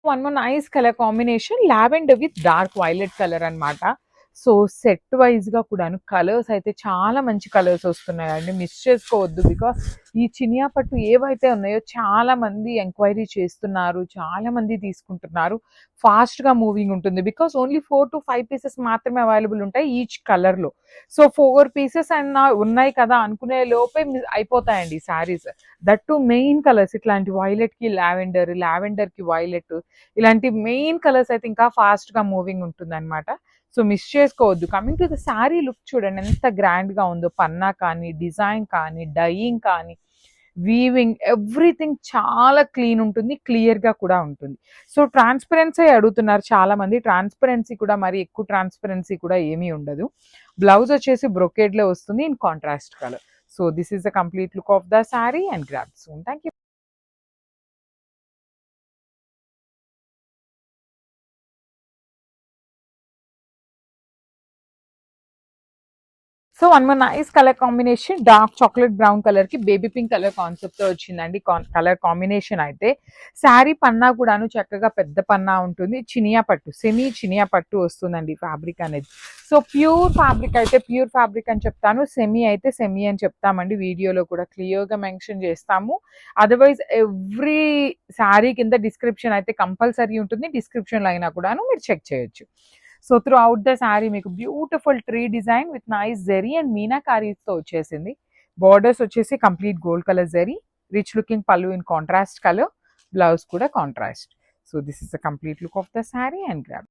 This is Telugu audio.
One more nice colour combination lavender with dark violet colour అన్నమాట. సో సెట్ వైజ్గా కూడాను కలర్స్ అయితే చాలా మంచి కలర్స్ వస్తున్నాయండి, మిస్ చేసుకోవద్దు. బికాస్ ఈ చినియా పట్టు ఏవైతే ఉన్నాయో చాలా మంది ఎంక్వైరీ చేస్తున్నారు, చాలా మంది తీసుకుంటున్నారు. ఫాస్ట్గా మూవింగ్ ఉంటుంది బికాస్ ఓన్లీ 4 to 5 పీసెస్ మాత్రమే అవైలబుల్ ఉంటాయి ఈచ్ కలర్లో. సో 4 పీసెస్ అన్న ఉన్నాయి కదా అనుకునే లోపే అయిపోతాయండి saris. That to main colours ఇట్లాంటి వైలెట్కి లావెండర్, లావెండర్కి వైలెట్, ఇలాంటి మెయిన్ కలర్స్ అయితే ఇంకా ఫాస్ట్గా మూవింగ్ ఉంటుంది అనమాట. సో మిస్ చేసుకోవద్దు. Coming to the sari look చూడండి ఎంత గ్రాండ్గా ఉందో. పన్నా కానీ, డిజైన్ కానీ, డయింగ్ కానీ, వీవింగ్ ఎవ్రీథింగ్ చాలా క్లీన్ ఉంటుంది, క్లియర్గా కూడా ఉంటుంది. సో ట్రాన్స్పరెన్సీ అడుగుతున్నారు చాలా మంది. ట్రాన్స్పరెన్సీ కూడా మరి ఎక్కువ ట్రాన్స్పరెన్సీ కూడా ఏమీ ఉండదు. బ్లౌజ్ వచ్చేసి బ్రొకేడ్లో వస్తుంది in contrast colour. So this is the complete look of the sari and grab soon. Thank you. So one more nice colour combination, dark chocolate brown colour కి బేబీ పింక్ కలర్ కాన్సెప్ట్ తో వచ్చిందండి కలర్ కాంబినేషన్ అయితే. శారీ పన్నా కూడాను చక్కగా పెద్ద పన్నా ఉంటుంది. చినియా పట్టు, సెమీ చినియా పట్టు వస్తుందండి ఫ్యాబ్రిక్ అనేది. సో ప్యూర్ ఫ్యాబ్రిక్ అయితే ప్యూర్ ఫ్యాబ్రిక్ అని చెప్తాను, సెమీ అయితే సెమీ అని చెప్తామండి. వీడియోలో కూడా క్లియర్గా మెన్షన్ చేస్తాము. అదర్వైజ్ ఎవ్రీ శారీ కింద డిస్క్రిప్షన్ అయితే కంపల్సరీ ఉంటుంది, డిస్క్రిప్షన్లో అయినా కూడాను మీరు చెక్ చేయొచ్చు. సో త్రూ అవుట్ ద శారీ మీకు beautiful tree design with nice zari and మీనాకారీస్తో వచ్చేసింది. బార్డర్స్ వచ్చేసి complete gold colour zari, rich looking pallu in contrast colour, blouse కూడా contrast. So this is the complete look of the sari and grab.